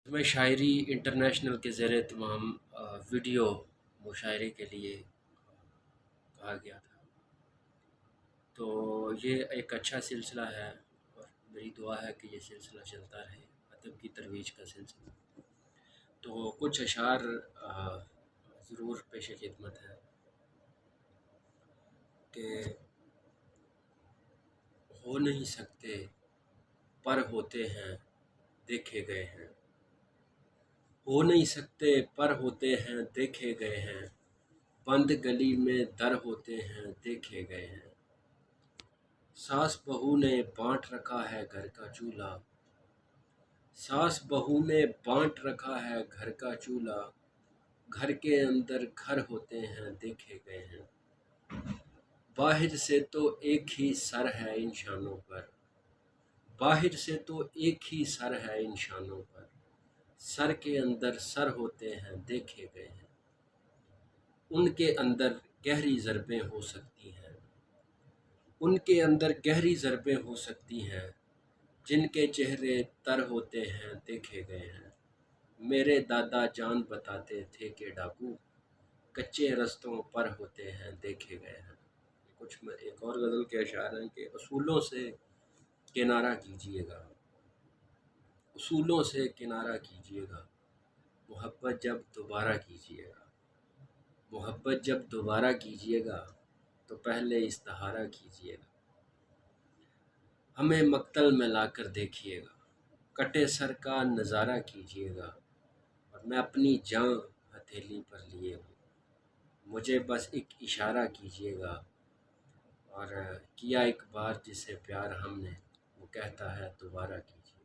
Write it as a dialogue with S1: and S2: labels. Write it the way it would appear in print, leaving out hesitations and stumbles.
S1: میں شاعری انٹرنیشنل کے زیر اہتمام ویڈیو مشاعرے کے لیے کہا گیا تھا، تو یہ ایک اچھا سلسلہ ہے اور میری دعا ہے کہ یہ سلسلہ چلتا رہے، ادب کی ترویج کا سلسلہ۔ تو کچھ اشعار ضرور پیش خدمت ہے کہ ہو نہیں سکتے پر ہوتے ہیں دیکھے گئے ہیں، ہو نہیں سکتے پر ہوتے ہیں دیکھے گئے ہیں، بند گلی میں در ہوتے ہیں دیکھے گئے ہیں، ساس بہو نے بانٹ رکھا ہے گھر کا چولہا، ساس بہو نے بانٹ رکھا ہے گھر کا چولہا، گھر کے اندر گھر ہوتے ہیں دیکھے گئے ہیں، باہر سے تو ایک ہی سر ہے ان شانوں پر، باہر سے تو ایک ہی سر ہے ان شانوں پر، سر کے اندر سر ہوتے ہیں دیکھے گئے ہیں، ان کے اندر گہری ضربیں ہو سکتی ہیں، ان کے اندر گہری ضربیں ہو سکتی ہیں، جن کے چہرے تر ہوتے ہیں دیکھے گئے ہیں، میرے دادا جان بتاتے تھے کہ ڈاکو کچے رستوں پر ہوتے ہیں دیکھے گئے ہیں۔ کچھ میں ایک اور غزل کے اشعار ہیں کہ اصولوں سے کنارہ کیجیے گا، اصولوں سے کنارہ کیجیے گا، محبت جب دوبارہ کیجیے گا، محبت جب دوبارہ کیجیے گا تو پہلے استخارہ کیجیے گا، ہمیں مقتل میں لا کر دیکھیے گا، کٹے سر کا نظارہ کیجیے گا، اور میں اپنی جاں ہتھیلی پر لیے ہوں، مجھے بس ایک اشارہ کیجیے گا، اور کیا ایک بار جسے پیار ہم نے وہ کہتا ہے دوبارہ کیجیے۔